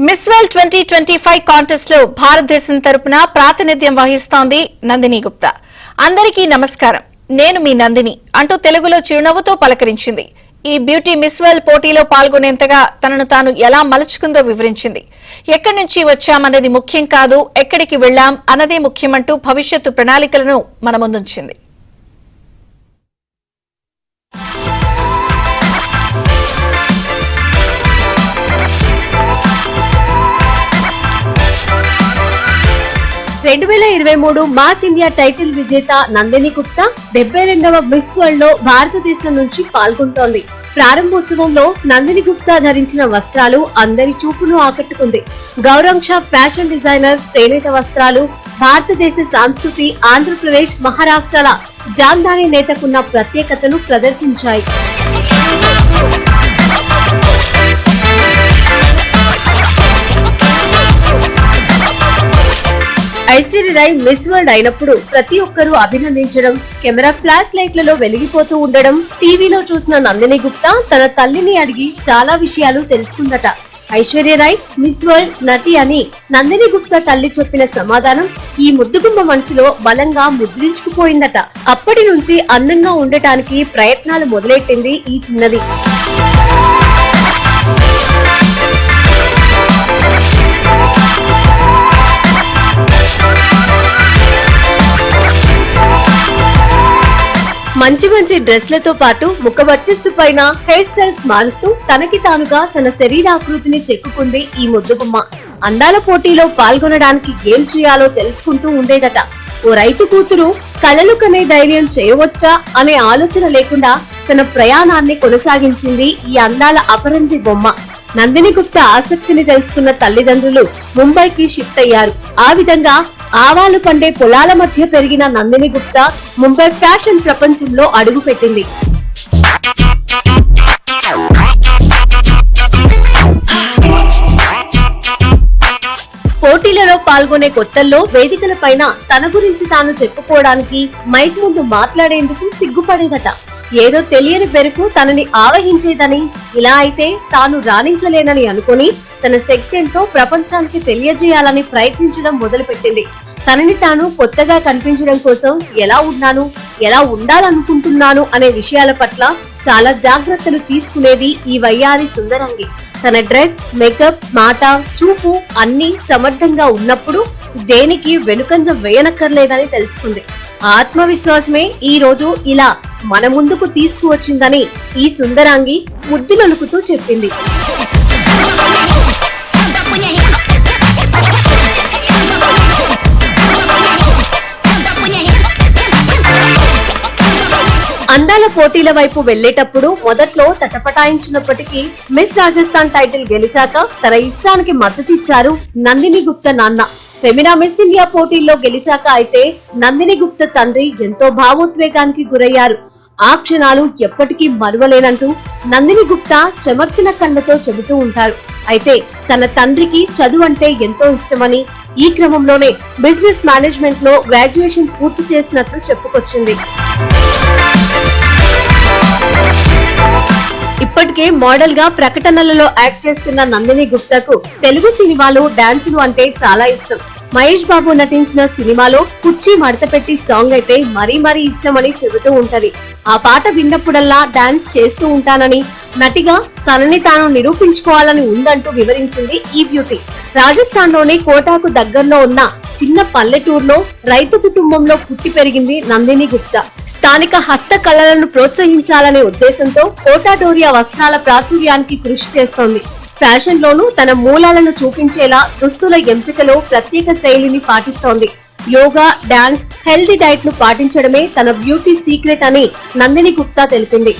Miss world 2025 contest లో భారతదేశం తరపున ప్రాతినిధ్యం వహిస్తోంది నందిని గుప్తా. అందరికీ నమస్కారం, నేను మీ నందిని అంటూ తెలుగులో చిరునవ్వుతో పలకరించింది. ఈ బ్యూటీ మిస్ వరల్డ్ పోటీలో పాల్గొనేంతగా తనను తాను ఎలా మలుచుకుందో వివరించింది. ఎక్కడి నుంచి వచ్చామన్నది ముఖ్యం కాదు, ఎక్కడికి వెళ్లాం అన్నదే ముఖ్యమంటూ భవిష్యత్తు ప్రణాళికలను మన ముందుంచింది. మాస్ ఇండియా టైటిల్ విజేత నందిని గుప్తా 72వ మిస్ వరల్డ్ లో భారతదేశం నుంచి పాల్గొంటోంది. ప్రారంభోత్సవంలో నందిని గుప్తా ధరించిన వస్త్రాలు అందరి చూపును ఆకట్టుకుంది. గౌరంక్ష ఫ్యాషన్ డిజైనర్ చేనేత వస్త్రాలు భారతదేశ సంస్కృతి, ఆంధ్రప్రదేశ్, మహారాష్ట్రల జాందాని నేతకున్న ప్రత్యేకతను ప్రదర్శించాయి. ఐశ్వర్య రాయ్ మిస్ వరల్డ్ అయినప్పుడు ప్రతి ఒక్కరూ అభినందించడం, కెమెరా ఫ్లాష్ లైట్లలో వెలిగిపోతూ ఉండడం, టీవీలో చూసిన నందిని గుప్తా తన తల్లిని అడిగి చాలా విషయాలు తెలుసుకుందట. ఐశ్వర్య రాయ్ మిస్ వరల్డ్ నటి అని నందిని గుప్తా తల్లి చెప్పిన సమాధానం ఈ ముద్దుగుమ్మ మనసులో బలంగా ముద్రించుకుపోయిందట. అప్పటి నుంచి అందంగా ఉండటానికి ప్రయత్నాలు మొదలెట్టింది ఈ చిన్నది. మంచి మంచి డ్రెస్లతో పాటు ముఖ వర్చస్సు పైన హెయిర్ స్టైల్స్ మారుస్తూ తనకి తానుగా తన శరీరాకృతిని చెక్కుకుంది ఈ ముద్దుగుమ్మ. అందాల పోటీలో పాల్గొనడానికి ఏం చేయాలో తెలుసుకుంటూ ఉండేదట. ఓ రైతు కూతురు కలలు కనే ధైర్యం చేయవచ్చా అనే ఆలోచన లేకుండా తన ప్రయాణాన్ని కొనసాగించింది ఈ అందాల అపరంజి బొమ్మ. నందిని గుప్తా ఆసక్తిని తెలుసుకున్న తల్లిదండ్రులు ముంబైకి షిఫ్ట్ అయ్యారు. ఆ విధంగా ఆవాలు పండే పొలాల మధ్య పెరిగిన నందిని గుప్తా ముంబై ఫ్యాషన్ ప్రపంచంలో అడుగుపెట్టింది. పోటీలలో పాల్గొనే కొత్తల్లో వేదికల పైన తన గురించి తాను చెప్పుకోవడానికి, మైక్ ముందు మాట్లాడేందుకు సిగ్గుపడేదట. ఏదో తెలియని బెరుకు తనని ఆవహించేదని, ఇలా అయితే తాను రాణించలేనని అనుకుని తన శక్తితో ప్రపంచానికి తెలియజేయాలని ప్రయత్నించడం మొదలుపెట్టింది. తనని తాను కొత్తగా కనిపించడం కోసం ఎలా ఉన్నాను, ఎలా ఉండాలనుకుంటున్నాను అనే విషయాల పట్ల చాలా జాగ్రత్తలు తీసుకునేది ఈ వయ్యారి సుందరంగి. తన డ్రెస్, మేకప్, మాట, చూపు అన్ని సమర్థంగా ఉన్నప్పుడు దేనికి వెనుకంజ వేయనక్కర్లేదని తెలుసుకుంది. ఆత్మవిశ్వాసమే ఈ రోజు ఇలా మన ముందుకు తీసుకువచ్చిందని ఈ సుందరాంగి ముద్దులొలుకుతూ చెప్పింది. అందాల పోటీల వైపు వెళ్లేటప్పుడు మొదట్లో తటపటాయించినప్పటికీ మిస్ రాజస్థాన్ టైటిల్ గెలిచాక తన ఇష్టానికి మద్దతిచ్చారు నందిని గుప్తా నాన్న. ఫెమినా మిస్ ఇండియా పోటీల్లో గెలిచాక అయితే నందిని గుప్తా తండ్రి ఎంతో భావోద్వేగానికి గురయ్యారు. ఆ క్షణాలు ఎప్పటికీ మరువలేనంటూ నందిని గుప్తా చెమర్చిన కళ్ళతో చెబుతూ ఉంటారు. అయితే తన తండ్రికి చదువు అంటే ఎంతో ఇష్టమని, ఈ క్రమంలోనే బిజినెస్ మేనేజ్మెంట్ లో గ్రాడ్యుయేషన్ పూర్తి చేసినట్లు చెప్పుకొచ్చింది. ఇప్పటికే మోడల్ గా ప్రకటనలలో యాక్ట్ చేస్తున్న నందిని గుప్తాకు తెలుగు సినిమాలో డాన్సులు అంటే చాలా ఇష్టం. మహేష్ బాబు నటించిన సినిమాలో కుర్చీ మడతపెట్టి సాంగ్ అయితే మరీ ఇష్టమని చెబుతూ ఉంటది. ఆ పాట విన్నప్పుడల్లా డాన్స్ చేస్తూ ఉంటానని, నటిగా తనని తాను నిరూపించుకోవాలని ఉందంటూ వివరించింది ఈ బ్యూటీ. రాజస్థాన్ లోని కోటాకు దగ్గరలో ఉన్న చిన్న పల్లెటూరులో రైతు కుటుంబంలో పుట్టి పెరిగింది నందిని గుప్తా. స్థానిక హస్త కళలను ప్రోత్సహించాలనే ఉద్దేశంతో కోటా డోరియా వస్త్రాల ప్రాచుర్యానికి కృషి చేస్తోంది. ఫ్యాషన్ లోనూ తన మూలాలను చూపించేలా దుస్తుల ఎంపికలో ప్రత్యేక శైలిని పాటిస్తోంది. యోగా, డాన్స్, హెల్తీ డైట్ ను పాటించడమే తన బ్యూటీ సీక్రెట్ అని నందిని గుప్తా తెలిపింది.